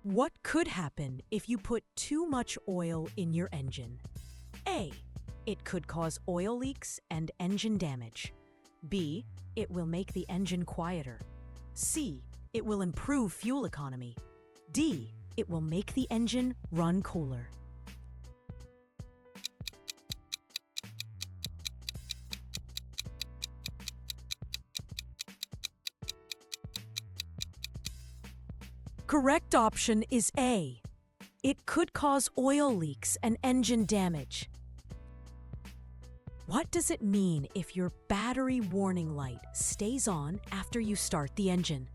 What could happen if you put too much oil in your engine? A. It could cause oil leaks and engine damage. B. It will make the engine quieter. C. It will improve fuel economy. D. It will make the engine run cooler. Correct option is A. It could cause oil leaks and engine damage. What does it mean if your battery warning light stays on after you start the engine?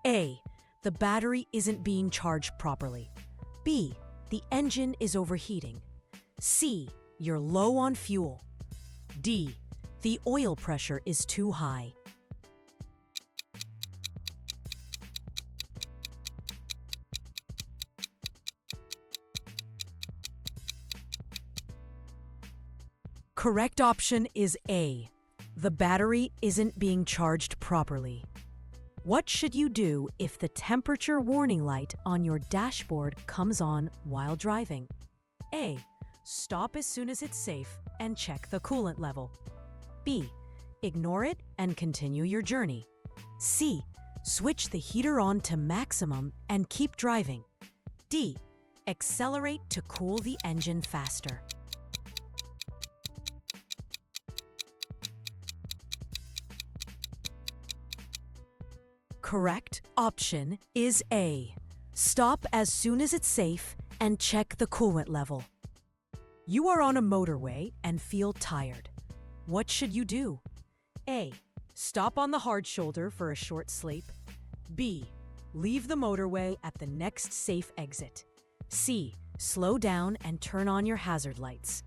A. The battery isn't being charged properly. B. The engine is overheating. C. You're low on fuel. D. The oil pressure is too high. Correct option is A. The battery isn't being charged properly. What should you do if the temperature warning light on your dashboard comes on while driving? A. Stop as soon as it's safe and check the coolant level. B. Ignore it and continue your journey. C. Switch the heater on to maximum and keep driving. D. Accelerate to cool the engine faster. Correct option is A. Stop as soon as it's safe and check the coolant level. You are on a motorway and feel tired. What should you do? A. Stop on the hard shoulder for a short sleep. B. Leave the motorway at the next safe exit. C. Slow down and turn on your hazard lights.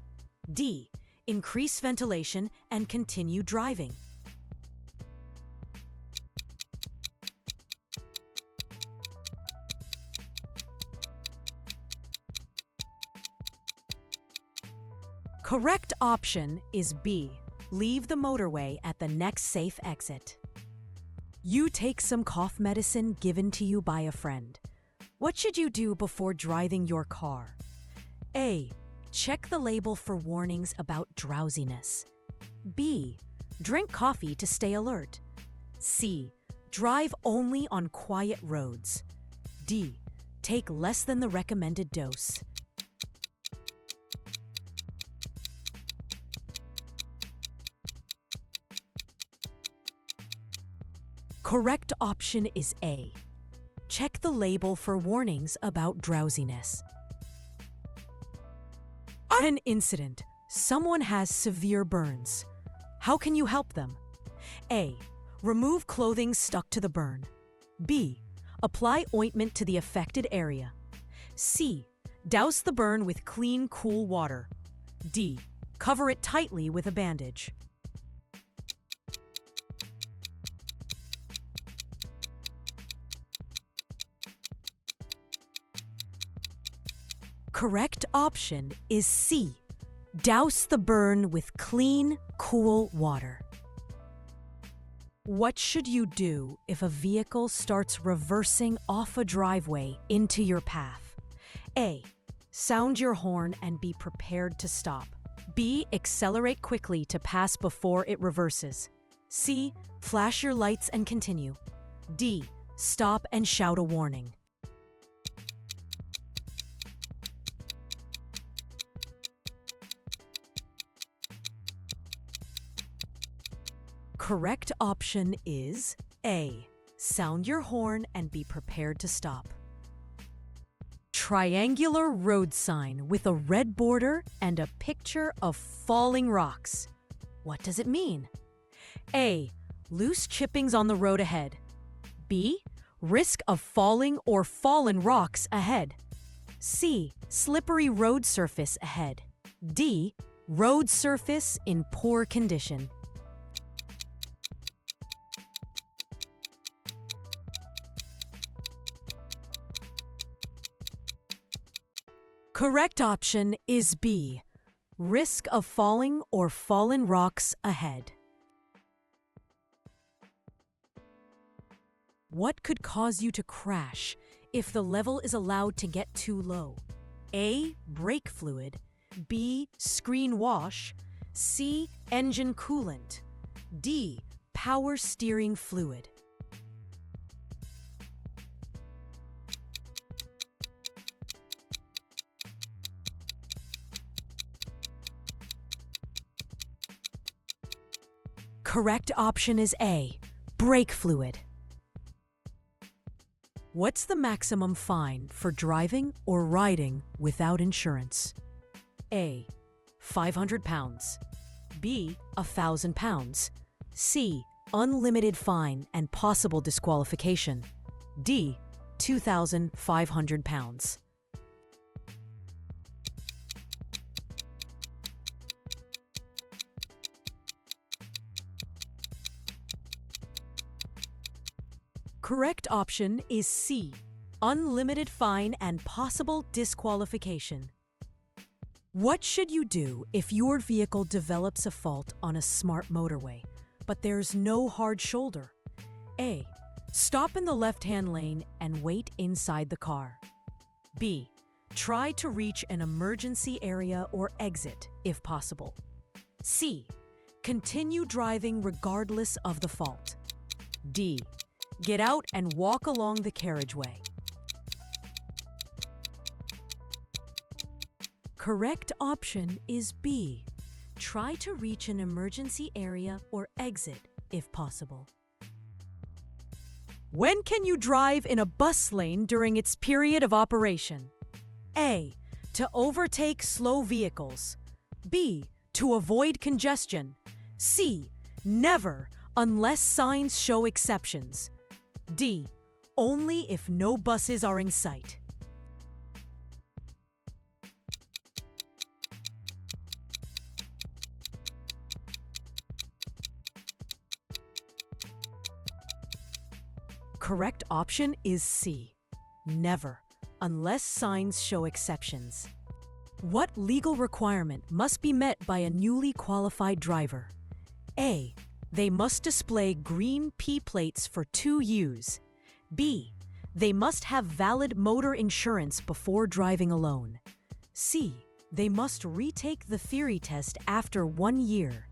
D. Increase ventilation and continue driving. Correct option is B. Leave the motorway at the next safe exit. You take some cough medicine given to you by a friend. What should you do before driving your car? A. Check the label for warnings about drowsiness. B. Drink coffee to stay alert. C. Drive only on quiet roads. D. Take less than the recommended dose. Correct option is A. Check the label for warnings about drowsiness. An incident. Someone has severe burns. How can you help them? A. Remove clothing stuck to the burn. B. Apply ointment to the affected area. C. Douse the burn with clean, cool water. D. Cover it tightly with a bandage. Correct option is C. Douse the burn with clean, cool water. What should you do if a vehicle starts reversing off a driveway into your path? A. Sound your horn and be prepared to stop. B. Accelerate quickly to pass before it reverses. C. Flash your lights and continue. D. Stop and shout a warning. Correct option is A. Sound your horn and be prepared to stop. Triangular road sign with a red border and a picture of falling rocks. What does it mean? A. Loose chippings on the road ahead. B. Risk of falling or fallen rocks ahead. C. Slippery road surface ahead. D. Road surface in poor condition. Correct option is B. Risk of falling or fallen rocks ahead. What could cause you to crash if the level is allowed to get too low? A. Brake fluid. B. Screen wash. C. Engine coolant. D. Power steering fluid. Correct option is A. Brake fluid. What's the maximum fine for driving or riding without insurance? A. £500. B. £1,000. C. Unlimited fine and possible disqualification. D. £2,500. Correct option is C. Unlimited fine and possible disqualification. What should you do if your vehicle develops a fault on a smart motorway, but there's no hard shoulder? A. Stop in the left-hand lane and wait inside the car. B. Try to reach an emergency area or exit if possible. C. Continue driving regardless of the fault. D. Get out and walk along the carriageway. Correct option is B. Try to reach an emergency area or exit if possible. When can you drive in a bus lane during its period of operation? A. To overtake slow vehicles. B. To avoid congestion. C. Never, unless signs show exceptions. D. Only if no buses are in sight. Correct option is C. Never, unless signs show exceptions. What legal requirement must be met by a newly qualified driver? A. They must display green P plates for 2 use. B. They must have valid motor insurance before driving alone. C. They must retake the theory test after 1 year.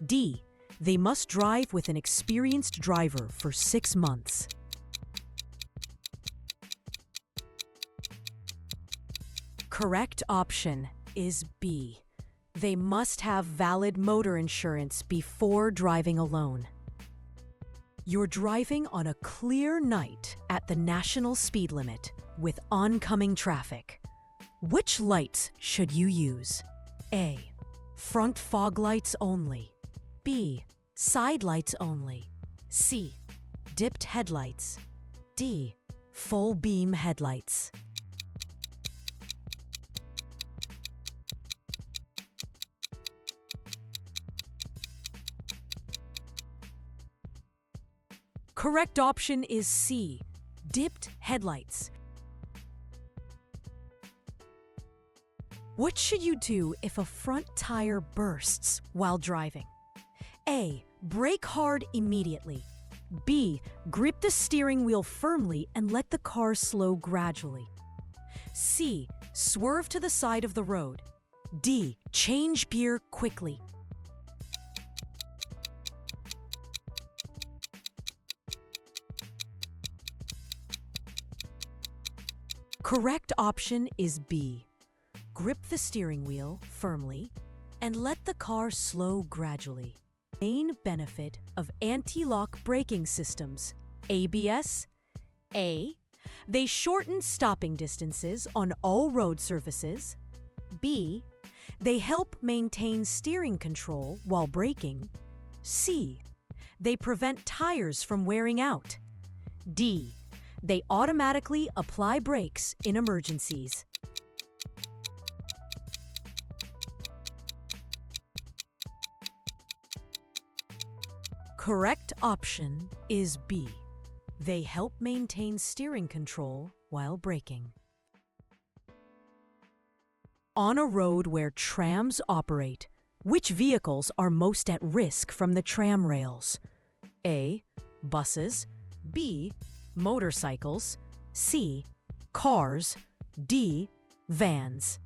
D. They must drive with an experienced driver for 6 months. Correct option is B. They must have valid motor insurance before driving alone. You're driving on a clear night at the national speed limit with oncoming traffic. Which lights should you use? A. Front fog lights only. B. Side lights only. C. Dipped headlights. D. Full beam headlights. Correct option is C. Dipped headlights. What should you do if a front tire bursts while driving? A. Brake hard immediately. B. Grip the steering wheel firmly and let the car slow gradually. C. Swerve to the side of the road. D. Change gear quickly. Correct option is B. Grip the steering wheel firmly and let the car slow gradually. Main benefit of anti-lock braking systems: ABS. A. They shorten stopping distances on all road surfaces. B. They help maintain steering control while braking. C. They prevent tires from wearing out. D. They automatically apply brakes in emergencies. Correct option is B. They help maintain steering control while braking. On a road where trams operate, which vehicles are most at risk from the tram rails? A. Buses. B. Motorcycles. C. cars, D. vans.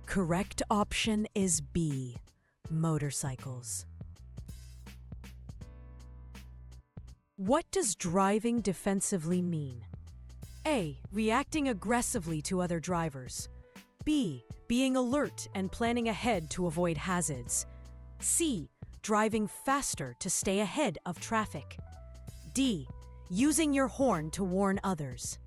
Correct option is B. motorcycles. What does driving defensively mean? A. Reacting aggressively to other drivers. B. Being alert and planning ahead to avoid hazards. C. Driving faster to stay ahead of traffic. D. Using your horn to warn others.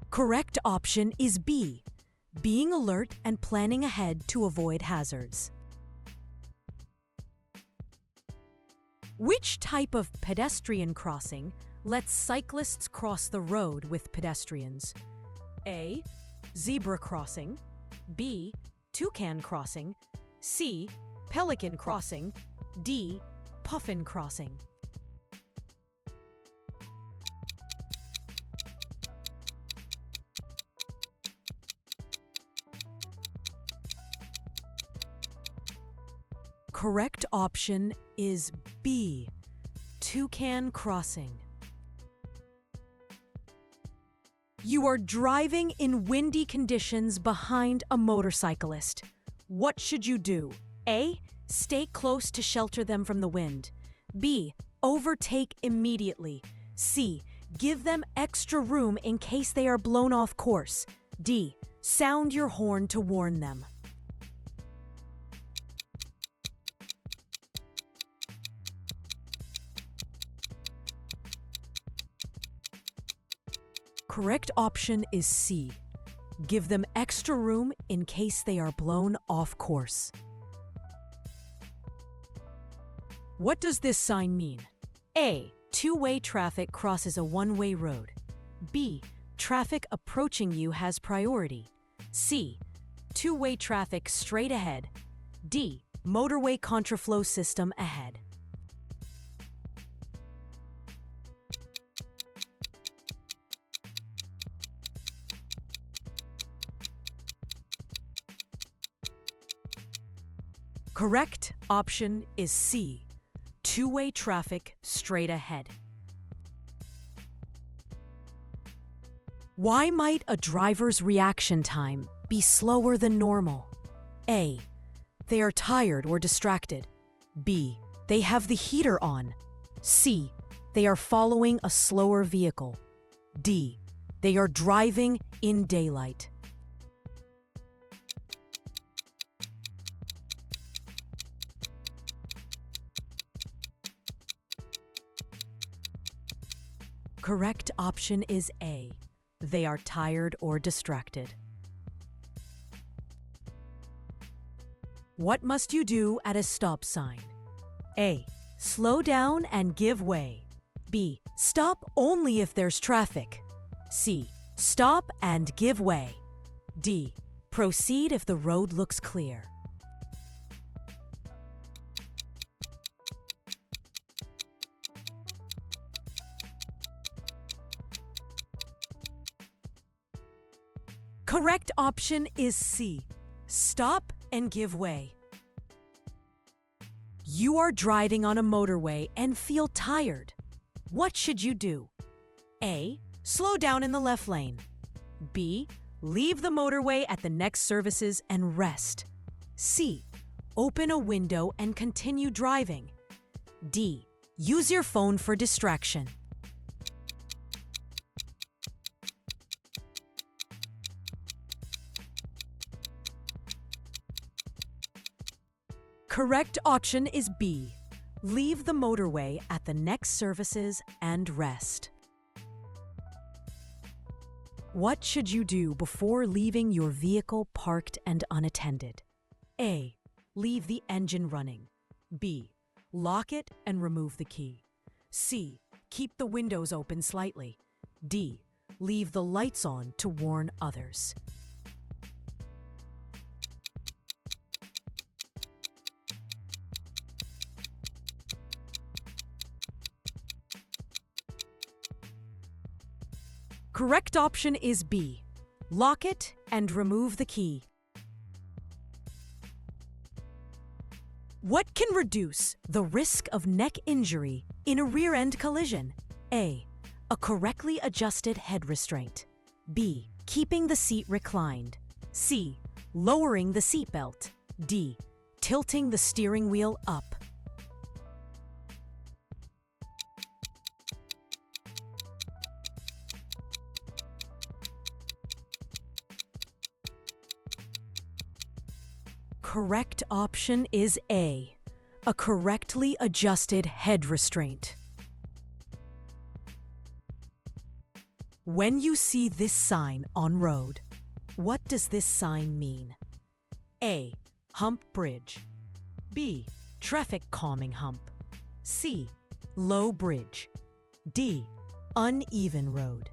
Correct option is B. Being alert and planning ahead to avoid hazards. Which type of pedestrian crossing lets cyclists cross the road with pedestrians? A. Zebra crossing. B. Toucan crossing. C. Pelican crossing. D. Puffin crossing. Correct option is B. Toucan crossing. You are driving in windy conditions behind a motorcyclist. What should you do? A. Stay close to shelter them from the wind. B. Overtake immediately. C. Give them extra room in case they are blown off course. D. Sound your horn to warn them. Correct option is C. Give them extra room in case they are blown off course. What does this sign mean? A. Two-way traffic crosses a one-way road. B. Traffic approaching you has priority. C. Two-way traffic straight ahead. D. Motorway contraflow system ahead. Correct option is C. Two-way traffic straight ahead. Why might a driver's reaction time be slower than normal? A. They are tired or distracted. B. They have the heater on. C. They are following a slower vehicle. D. They are driving in daylight. Correct option is A. They are tired or distracted. What must you do at a stop sign? A. Slow down and give way. B. Stop only if there's traffic. C. Stop and give way. D. Proceed if the road looks clear. Correct option is C. Stop and give way. You are driving on a motorway and feel tired. What should you do? A. Slow down in the left lane. B. Leave the motorway at the next services and rest. C. Open a window and continue driving. D. Use your phone for distraction. Correct option is B. Leave the motorway at the next services and rest. What should you do before leaving your vehicle parked and unattended? A. Leave the engine running. B. Lock it and remove the key. C. Keep the windows open slightly. D. Leave the lights on to warn others. Correct option is B. Lock it and remove the key. What can reduce the risk of neck injury in a rear-end collision? A. A correctly adjusted head restraint. B. Keeping the seat reclined. C. Lowering the seatbelt. D. Tilting the steering wheel up. Correct option is A. A correctly adjusted head restraint. When you see this sign on road, what does this sign mean? A. Hump bridge. B. Traffic calming hump. C. Low bridge. D. Uneven road.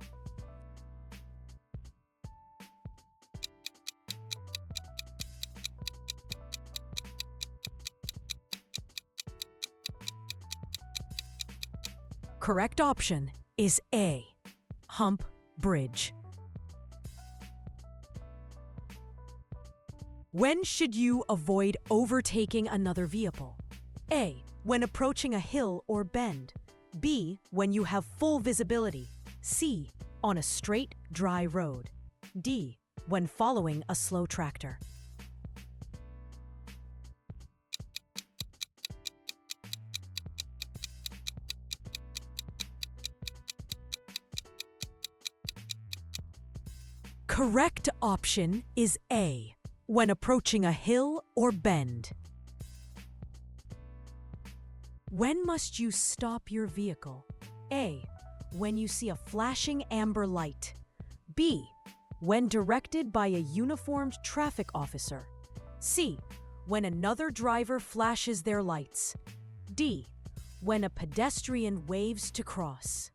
Correct option is A. Hump bridge. When should you avoid overtaking another vehicle? A. When approaching a hill or bend. B. When you have full visibility. C. On a straight, dry road. D. When following a slow tractor. Correct option is A. When approaching a hill or bend. When must you stop your vehicle? A. When you see a flashing amber light. B. When directed by a uniformed traffic officer. C. When another driver flashes their lights. D. When a pedestrian waves to cross.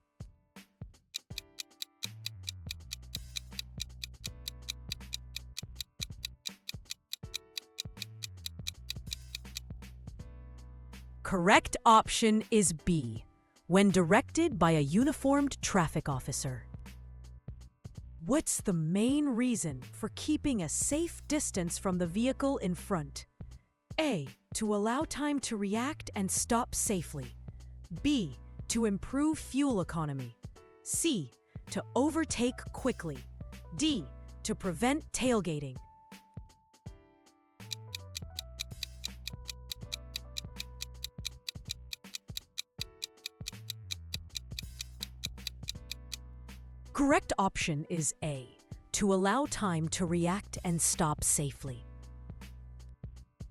Correct option is B. When directed by a uniformed traffic officer. What's the main reason for keeping a safe distance from the vehicle in front? A. To allow time to react and stop safely. B. To improve fuel economy. C. To overtake quickly. D. To prevent tailgating. Correct option is A. To allow time to react and stop safely.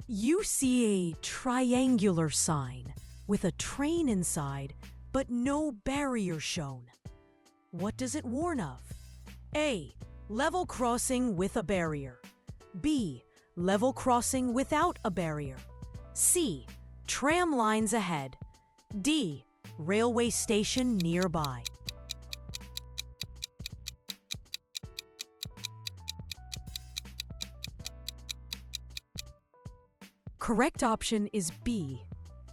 You see a triangular sign with a train inside, but no barrier shown. What does it warn of? A. Level crossing with a barrier. B. Level crossing without a barrier. C. Tram lines ahead. D. Railway station nearby. Correct option is B.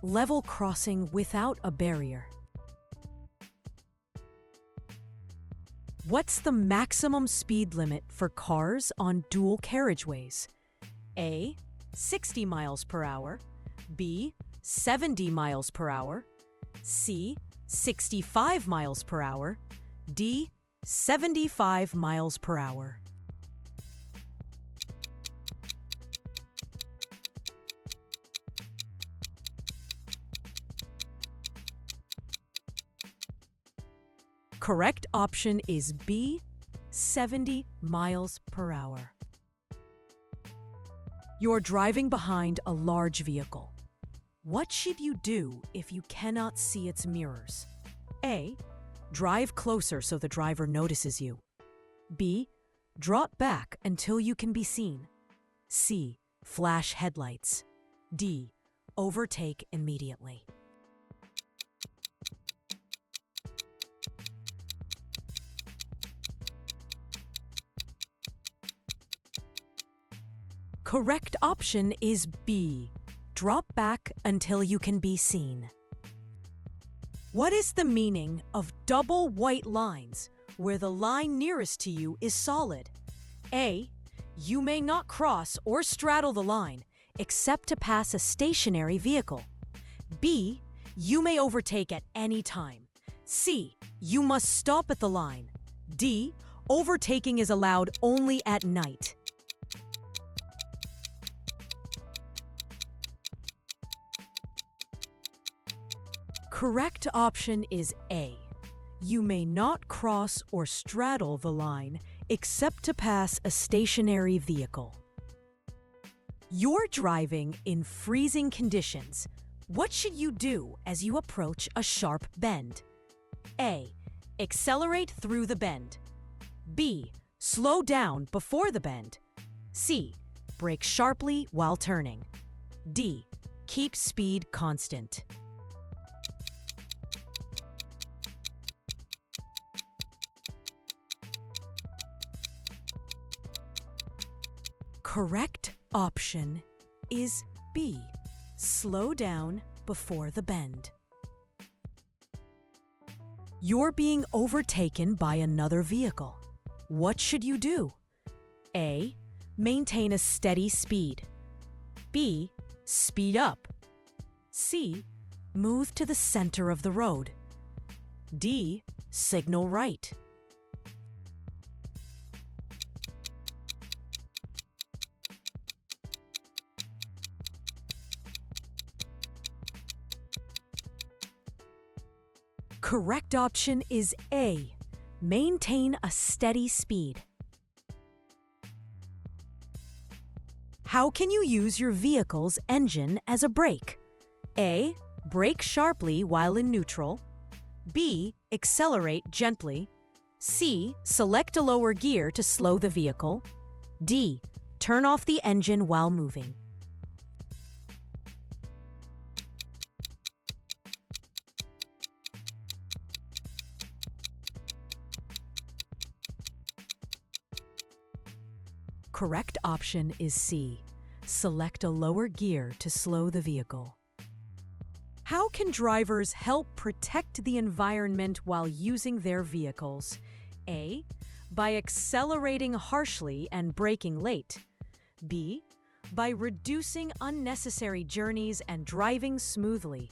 Level crossing without a barrier. What's the maximum speed limit for cars on dual carriageways? A. 60 miles per hour. B. 70 miles per hour. C. 65 miles per hour. D. 75 miles per hour. Correct option is B. 70 miles per hour. You're driving behind a large vehicle. What should you do if you cannot see its mirrors? A. Drive closer so the driver notices you. B. Drop back until you can be seen. C. Flash headlights. D. Overtake immediately. Correct option is B. Drop back until you can be seen. What is the meaning of double white lines where the line nearest to you is solid. A. You may not cross or straddle the line except to pass a stationary vehicle. B. You may overtake at any time. C. You must stop at the line. D. Overtaking is allowed only at night. Correct option is A. You may not cross or straddle the line except to pass a stationary vehicle. You're driving in freezing conditions. What should you do as you approach a sharp bend? A. Accelerate through the bend. B. Slow down before the bend. C. Brake sharply while turning. D. Keep speed constant. Correct option is B. Slow down before the bend. You're being overtaken by another vehicle. What should you do? A. Maintain a steady speed. B. Speed up. C. Move to the center of the road. D. Signal right. Correct option is A. Maintain a steady speed. How can you use your vehicle's engine as a brake? A. Brake sharply while in neutral. B. Accelerate gently. C. Select a lower gear to slow the vehicle. D. Turn off the engine while moving. Correct option is C. Select a lower gear to slow the vehicle. How can drivers help protect the environment while using their vehicles? A. By accelerating harshly and braking late. B. By reducing unnecessary journeys and driving smoothly.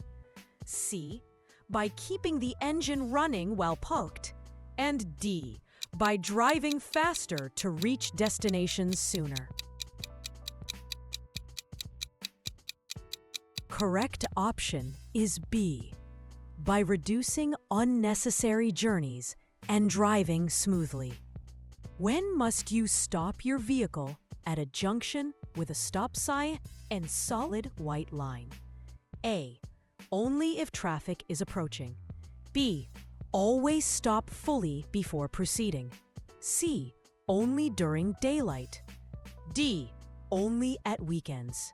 C. By keeping the engine running while parked. And D. By driving faster to reach destinations sooner. Correct option is B. By reducing unnecessary journeys and driving smoothly. When must you stop your vehicle at a junction with a stop sign and solid white line? A. Only if traffic is approaching. B. Always stop fully before proceeding. C. Only during daylight. D. Only at weekends.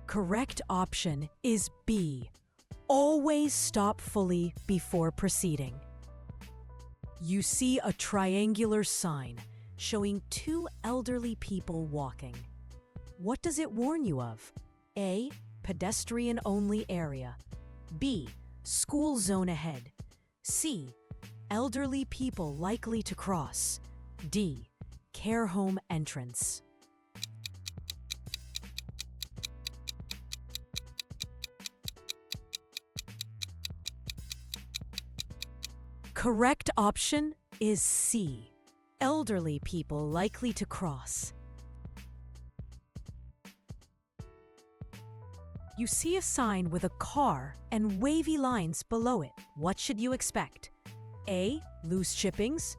Correct option is B. Always stop fully before proceeding. You see a triangular sign showing two elderly people walking. What does it warn you of? A. Pedestrian-only area. B. School zone ahead. C. Elderly people likely to cross. D. Care home entrance. Correct option is C. Elderly people likely to cross. You see a sign with a car and wavy lines below it. What should you expect? A. Loose chippings.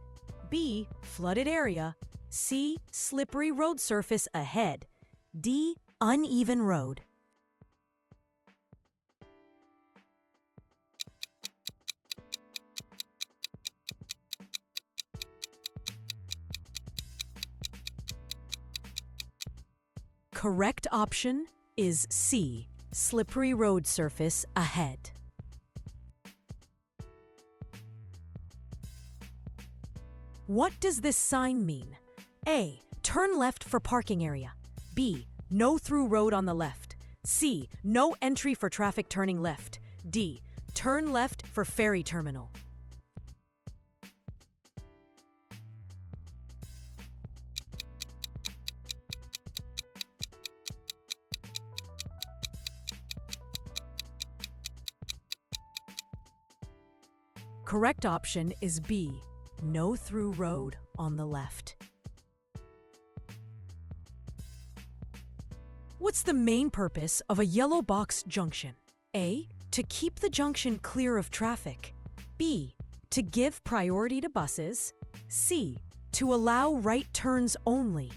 B. Flooded area. C. Slippery road surface ahead. D. Uneven road. Correct option is C. Slippery road surface ahead. What does this sign mean? A. Turn left for parking area. B. no through road on the left. C, no entry for traffic turning left. D, turn left for ferry terminal. Correct option is B, no through road on the left. What's the main purpose of a yellow box junction? A, to keep the junction clear of traffic. B, to give priority to buses. C, to allow right turns only.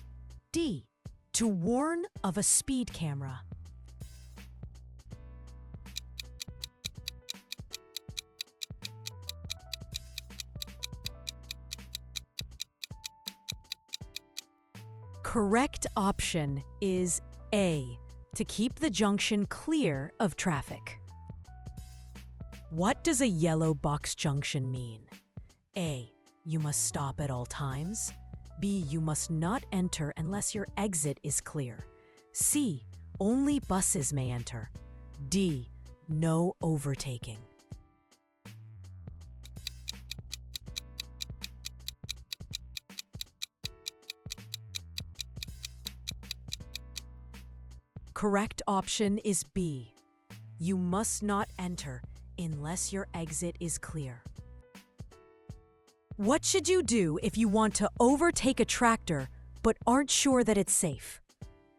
D, to warn of a speed camera. Correct option is A, to keep the junction clear of traffic. What does a yellow box junction mean? A, you must stop at all times. B, you must not enter unless your exit is clear. C, only buses may enter. D, no overtaking. Correct option is B. You must not enter unless your exit is clear. What should you do if you want to overtake a tractor but aren't sure that it's safe?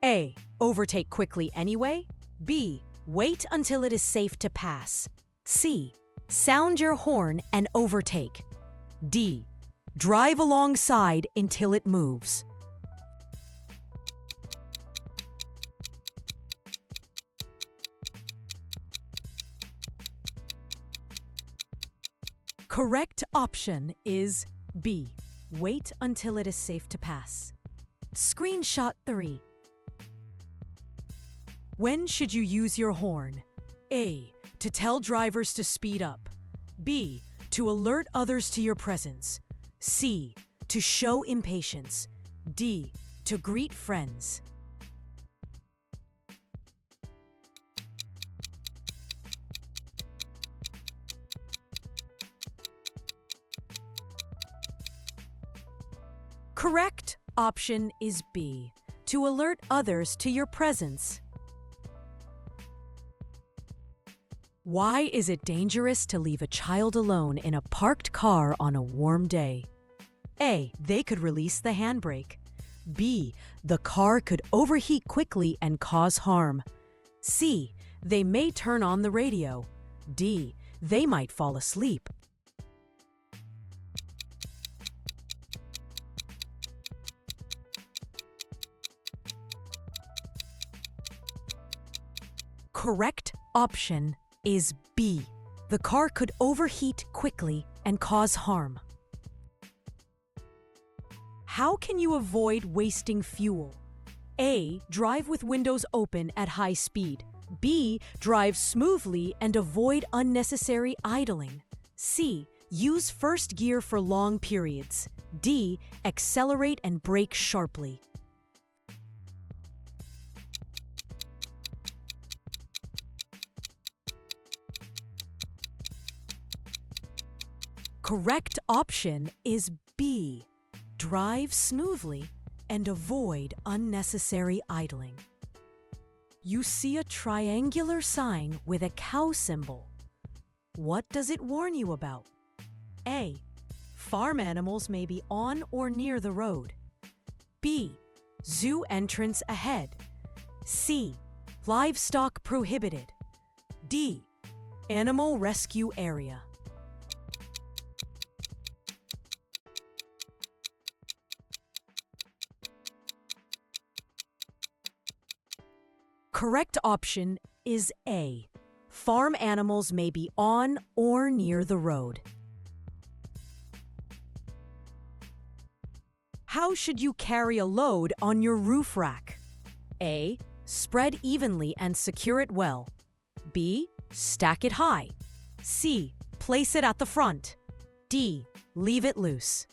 A, overtake quickly anyway. B, wait until it is safe to pass. C, sound your horn and overtake. D, drive alongside until it moves. Correct option is B, wait until it is safe to pass. Screenshot 3. When should you use your horn? A, to tell drivers to speed up. B, to alert others to your presence. C, to show impatience. D, to greet friends. Correct option is B, to alert others to your presence. Why is it dangerous to leave a child alone in a parked car on a warm day? A, they could release the handbrake. B, the car could overheat quickly and cause harm. C, they may turn on the radio. D, they might fall asleep. Correct option is B. The car could overheat quickly and cause harm. How can you avoid wasting fuel? A, drive with windows open at high speed. B, drive smoothly and avoid unnecessary idling. C, use first gear for long periods. D, accelerate and brake sharply. Correct option is B. Drive smoothly and avoid unnecessary idling. You see a triangular sign with a cow symbol. What does it warn you about? A, farm animals may be on or near the road. B, zoo entrance ahead. C, livestock prohibited. D, animal rescue area. Correct option is A. Farm animals may be on or near the road. How should you carry a load on your roof rack? A, spread evenly and secure it well. B, stack it high. C, place it at the front. D, leave it loose.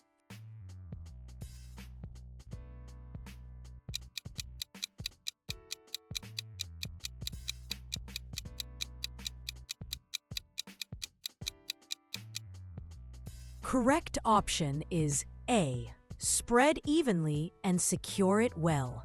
correct option is A. Spread evenly and secure it well.